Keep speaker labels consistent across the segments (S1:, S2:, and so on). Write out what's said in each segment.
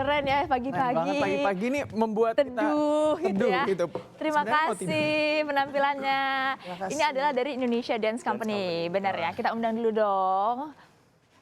S1: keren ya
S2: Keren
S1: pagi-pagi.
S2: banget pagi-pagi nih membuat kita
S1: Teduh gitu ya.
S2: gitu.
S1: Terima
S2: Sebenarnya
S1: kasih penampilannya.
S2: kasih.
S1: Ini adalah dari Indonesia Dance Company, benar ya. Kita undang dulu dong.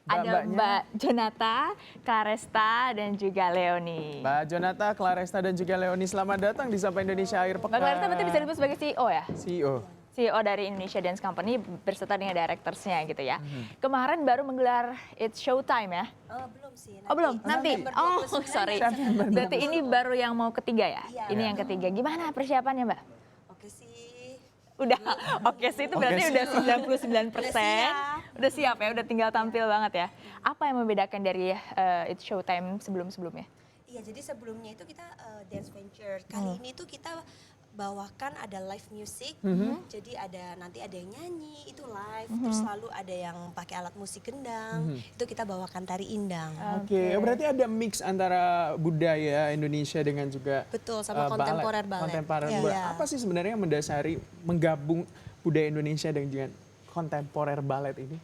S1: Ada
S2: Mbak-mbaknya.
S1: Mbak Jonata, Claresta, dan juga Leoni.
S2: Mbak Jonata, Claresta dan juga Leoni, selamat datang di Sapa Indonesia Akhir Pekan.
S1: Mbak Claresta berarti bisa disebut sebagai CEO ya?
S2: CEO.
S1: CEO dari Indonesia Dance Company berserta dengan directors-nya gitu ya. Kemarin baru menggelar It's Showtime ya?
S3: Belum sih.
S1: Oh belum, nanti. Oh sorry.
S2: September.
S1: Berarti ini baru yang mau ketiga ya?
S3: Iya.
S1: Ini yang ketiga. Gimana persiapannya Mbak?
S3: Oke sih.
S1: Udah, oke sih itu berarti
S2: sih.
S1: udah 99%.
S3: siap.
S1: Udah siap ya, udah tinggal tampil banget ya. Apa yang membedakan dari It's Showtime sebelum-sebelumnya?
S3: Iya, jadi sebelumnya itu kita dance venture. Kali ini tuh kita bawakan ada live music. Jadi nanti ada yang nyanyi, itu live. Terus selalu ada yang pakai alat musik gendang. Itu kita bawakan tari indang.
S2: Oke, berarti ada mix antara budaya Indonesia dengan juga
S3: Betul, sama kontemporer balet.
S2: Kontemporer
S3: Iya.
S2: balet. Apa sih sebenarnya yang mendasari menggabung budaya Indonesia dengan kontemporer balet ini?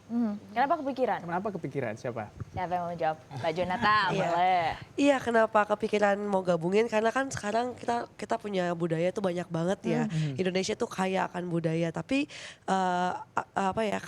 S1: Kenapa kepikiran?
S2: Kenapa kepikiran siapa?
S1: Siapa yang mau jawab? Mbak Jonata, boleh.
S4: Iya, kenapa kepikiran mau gabungin? Karena kan sekarang kita punya budaya tuh banyak banget ya. Indonesia tuh kaya akan budaya, tapi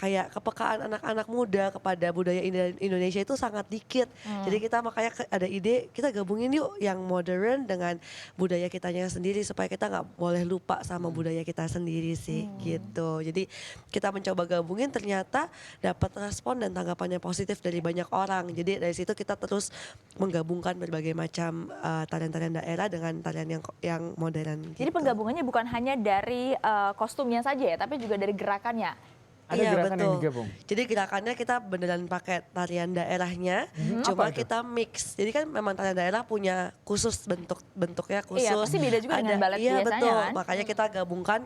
S4: kayak kepekaan anak-anak muda kepada budaya Indonesia itu sangat dikit. Jadi kita makanya ada ide kita gabungin yuk yang modern dengan budaya kitanya sendiri supaya kita nggak boleh lupa sama budaya kita sendiri sih gitu. Jadi kita mencoba gabungin, ternyata dapat respon dan tanggapannya positif dari banyak orang. Jadi dari situ kita terus menggabungkan berbagai macam tarian-tarian daerah dengan tarian yang modern.
S1: Jadi
S4: gitu.
S1: penggabungannya bukan hanya dari kostumnya saja ya, tapi juga dari gerakannya.
S2: Ada gerakan yang digabung?
S4: Jadi gerakannya kita beneran pakai tarian daerahnya, cuma
S2: Apa itu?
S4: kita mix. Jadi kan memang tarian daerah punya khusus bentuknya khusus.
S1: Iya, pasti beda juga dengan balet
S4: iya,
S1: biasanya
S4: betul.
S1: kan?
S4: Makanya kita gabungkan.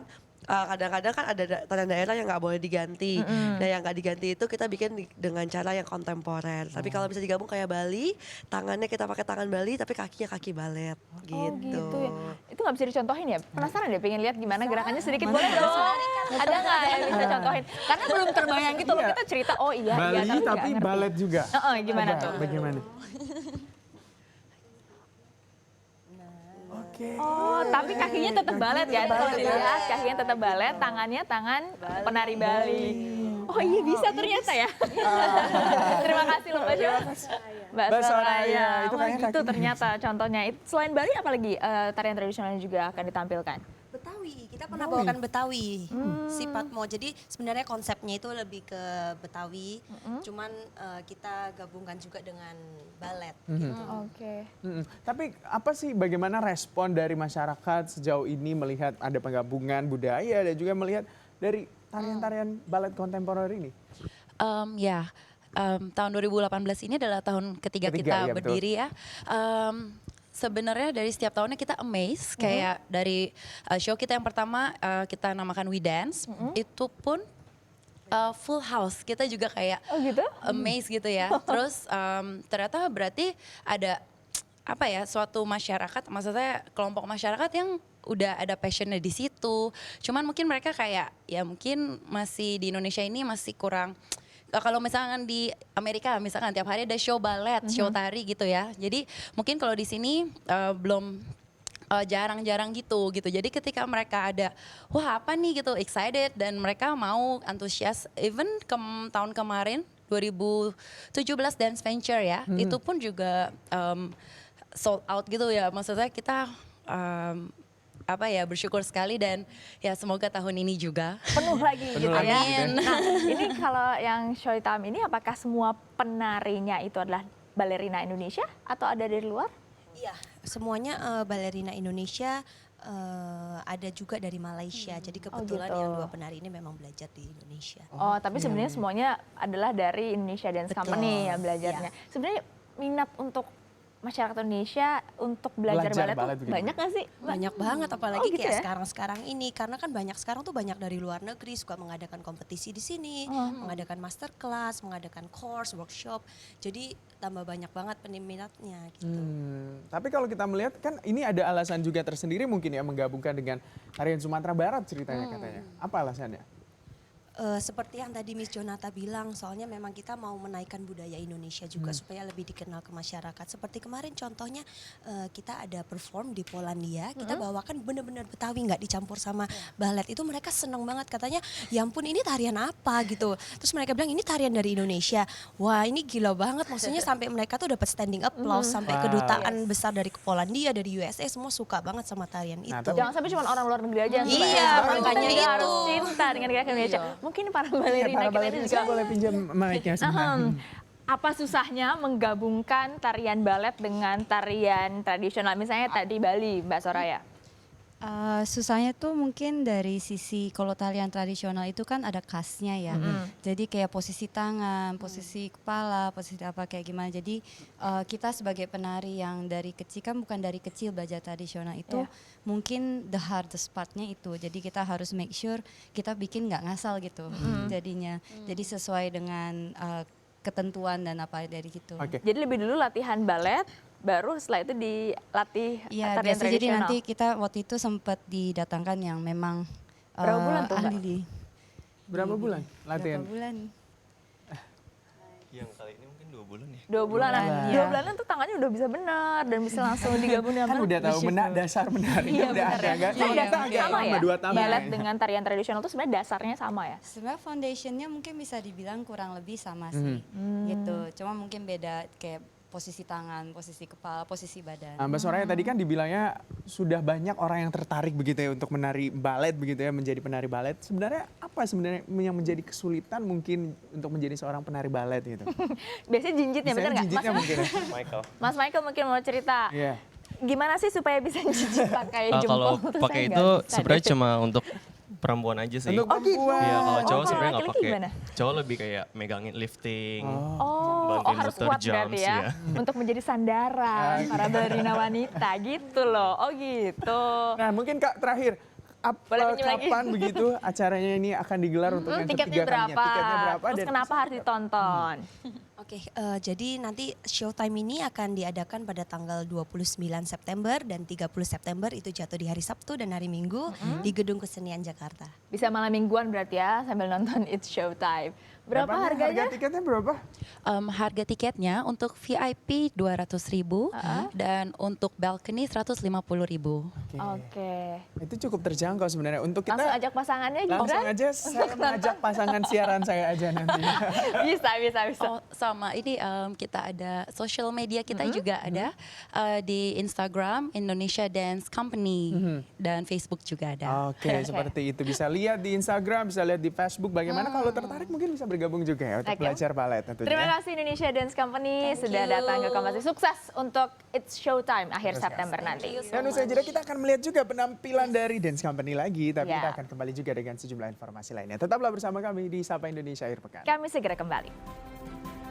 S4: Kadang-kadang kan ada tarian daerah yang nggak boleh diganti. Nah yang nggak diganti itu kita bikin dengan cara yang kontemporer. Tapi kalau bisa digabung kayak Bali, tangannya kita pakai tangan Bali tapi kakinya kaki balet gitu.
S1: Oh gitu ya. Itu nggak bisa dicontohin ya? Penasaran deh pengen lihat gimana gerakannya sedikit boleh dong? Ada nggak yang bisa contohin? Karena belum terbayang gitu loh,
S2: Iya.
S1: kita cerita oh iya
S2: Bali
S1: iya
S2: tapi
S1: nggak ngerti.
S2: balet juga.
S1: Gimana
S2: Coba,
S1: tuh?
S2: Bagaimana? Oke.
S1: Oh, tapi kakinya tetap balet ya. Kalau dilihat kakinya tetap balet, tangannya tangan penari Bali. Oh iya bisa ternyata ya. Terima kasih loh Mbak Jo. Mbak
S2: Mbak Soraya,
S1: Soraya.
S2: itu
S1: Wah
S2: kayaknya
S1: gitu
S2: kakinya.
S1: ternyata contohnya. Selain Bali apalagi tarian tradisionalnya juga akan ditampilkan?
S3: Betawi, kita pernah bawakan Betawi, sifat mau. Jadi sebenarnya konsepnya itu lebih ke Betawi, cuman kita gabungkan juga dengan balet gitu.
S1: Oke.
S2: Tapi apa sih bagaimana respon dari masyarakat sejauh ini melihat ada penggabungan budaya dan juga melihat dari tarian-tarian balet kontemporer ini?
S5: Tahun 2018 ini adalah tahun ketiga kita
S2: iya, betul.
S5: berdiri ya. Sebenarnya dari setiap tahunnya kita amazed, kayak dari show kita yang pertama kita namakan We Dance, itu pun full house. Kita juga kayak
S1: Oh gitu?
S5: amazed gitu ya. Terus ternyata berarti ada apa ya, suatu masyarakat, maksudnya kelompok masyarakat yang udah ada passionnya di situ. Cuman mungkin mereka kayak ya mungkin masih di Indonesia ini masih kurang. Kalau misalkan di Amerika misalkan tiap hari ada show balet, show tari gitu ya. Jadi mungkin kalau di sini belum jarang-jarang gitu. Jadi ketika mereka ada wah apa nih gitu excited dan mereka mau antusias, even tahun kemarin 2017 Dance Venture ya, itu pun juga sold out gitu ya. Maksudnya kita bersyukur sekali dan ya semoga tahun ini juga.
S1: Penuh lagi gitu
S2: lagi
S1: ya.
S2: gitu ya.
S1: Nah ini kalau yang Showtime ini apakah semua penarinya itu adalah balerina Indonesia atau ada dari luar?
S3: Iya, semuanya balerina Indonesia, ada juga dari Malaysia. Jadi kebetulan
S1: gitu.
S3: yang dua penari ini memang belajar di Indonesia.
S1: Oh tapi sebenarnya semuanya adalah dari Indonesia Dance
S3: Betul.
S1: Company ya belajarnya. Sebenarnya minat untuk masyarakat Indonesia untuk belajar balet
S2: balet
S1: tuh
S2: bagaimana?
S1: banyak nggak sih?
S3: Banyak banget, apalagi
S1: Oh, gitu
S3: kayak
S1: ya?
S3: sekarang-sekarang ini. Karena kan sekarang tuh banyak dari luar negeri suka mengadakan kompetisi di sini, mengadakan masterclass, mengadakan course, workshop. Jadi tambah banyak banget peminatnya gitu.
S2: Tapi kalau kita melihat kan ini ada alasan juga tersendiri mungkin ya menggabungkan dengan tarian Sumatera Barat ceritanya katanya. Apa alasannya?
S3: Seperti yang tadi Miss Jonata bilang, soalnya memang kita mau menaikkan budaya Indonesia juga supaya lebih dikenal ke masyarakat. Seperti kemarin contohnya kita ada perform di Polandia, kita bawakan bener-bener Betawi nggak dicampur sama balet. Itu mereka seneng banget, katanya ya ampun ini tarian apa gitu. Terus mereka bilang ini tarian dari Indonesia. Wah ini gila banget, maksudnya sampai mereka tuh dapat standing applause, sampai kedutaan besar dari Polandia, dari USA semua suka banget sama tarian itu.
S1: Jangan sampai cuma orang luar negeri aja yang suka
S3: Iya,
S1: ya.
S3: makanya
S1: Kita juga
S3: itu.
S1: harus cinta dengan gerakan Indonesia. Mungkin para balerina
S2: Para
S1: kita
S2: balerina
S1: juga
S2: saya boleh pinjam mic-nya sebentar.
S1: apa susahnya menggabungkan tarian balet dengan tarian tradisional, misalnya tadi Bali, Mbak Soraya?
S6: Susahnya tuh mungkin dari sisi kalau tarian tradisional itu kan ada khasnya ya. Jadi kayak posisi tangan, posisi kepala, posisi apa kayak gimana. Jadi kita sebagai penari yang dari kecil kan bukan dari kecil belajar tradisional itu mungkin the hardest partnya itu. Jadi kita harus make sure kita bikin nggak ngasal gitu jadinya. Jadi sesuai dengan ketentuan dan apa dari gitu.
S2: Oke.
S1: Jadi lebih dulu latihan balet, baru setelah itu dilatih
S6: Iya,
S1: tarian
S6: biasa jadi
S1: tradisional.
S6: nanti kita waktu itu sempat didatangkan yang memang
S1: Berapa bulan tuh, Mbak?
S6: ahli di
S2: Berapa bulan latihan?
S6: berapa bulan?
S7: Yang kali ini mungkin 2 bulan ya.
S1: 2 bulan.
S6: Bulan,
S1: Nah,
S6: iya.
S1: 2 bulanan tuh tangannya udah bisa benar dan bisa langsung digabung dengan
S2: Kan udah tahu dasar menari
S1: Iya,
S2: udah
S1: benar
S2: ada
S1: ya.
S2: kan?
S1: Iya,
S2: Kita agak
S1: sama ya.
S2: 2 tahun.
S1: Balet dengan tarian tradisional tuh sebenarnya dasarnya sama ya.
S6: Sebenarnya foundationnya mungkin bisa dibilang kurang lebih sama sih, gitu. Cuma mungkin beda kayak posisi tangan, posisi kepala, posisi badan.
S2: Nah, Mbak Soraya tadi kan dibilangnya sudah banyak orang yang tertarik begitu ya untuk menari balet begitu ya, menjadi penari balet. Sebenarnya apa sebenarnya yang menjadi kesulitan mungkin untuk menjadi seorang penari balet gitu?
S1: Biasanya jinjitnya, benar nggak?
S2: Jinjitnya mungkin ya.
S7: Michael.
S1: Mas Michael mungkin mau cerita.
S2: Iya.
S1: Gimana sih supaya bisa jinjit pakai jempol?
S7: Kalau
S1: Terus
S7: pakai
S1: saya
S7: itu
S1: nggak bisa
S7: sebenarnya
S1: deh.
S7: cuma untuk perempuan aja sih.
S2: Untuk perempuan.
S7: Iya, kalau cowok
S1: kalau
S7: sebenarnya nggak
S1: laki-laki
S7: pakai.
S1: gimana?
S7: Cowok lebih kayak megangin lifting.
S1: Oh,
S7: bantuin
S1: harus
S7: muter
S1: kuat
S7: jumps,
S1: berarti ya.
S7: iya.
S1: Untuk menjadi sandaran para balerina wanita gitu loh. Oh gitu.
S2: Nah mungkin Kak terakhir,
S1: Boleh pinjam lagi?
S2: kapan begitu acaranya ini akan digelar untuk yang
S1: Tiketnya
S2: ketiga kalinya?
S1: berapa?
S2: Tiketnya berapa?
S1: Terus
S2: dan
S1: kenapa harus ditonton?
S3: Oke, jadi nanti showtime ini akan diadakan pada tanggal 29 September dan 30 September, itu jatuh di hari Sabtu dan hari Minggu di Gedung Kesenian Jakarta.
S1: Bisa malam mingguan berarti ya sambil nonton It's Showtime. Berapa
S2: berapanya
S1: harganya?
S2: Harga tiketnya berapa?
S5: Harga tiketnya untuk VIP 200.000 dan untuk balcony 150.000.
S1: Oke.
S2: Itu cukup terjangkau sebenarnya untuk kita.
S1: Langsung ajak pasangannya Gibran?
S2: Langsung aja saya mengajak pasangan siaran saya aja nanti.
S1: Bisa.
S5: Oh, sama ini kita ada social media kita juga ada di Instagram Indonesia Dance Company dan Facebook juga ada.
S2: Oke, seperti itu. Bisa lihat di Instagram, bisa lihat di Facebook. Bagaimana kalau tertarik mungkin bisa bergabung juga ya untuk
S1: Oke.
S2: belajar balet tentunya.
S1: Terima kasih Indonesia Dance Company sudah datang ke Kompas. Sukses untuk It's Showtime akhir September nanti.
S2: Dan usai jeda kita akan melihat juga penampilan dari Dance Company lagi. Tapi
S1: Ya.
S2: kita akan kembali juga dengan sejumlah informasi lainnya. Tetaplah bersama kami di Sapa Indonesia Akhir Pekan.
S1: Kami segera kembali.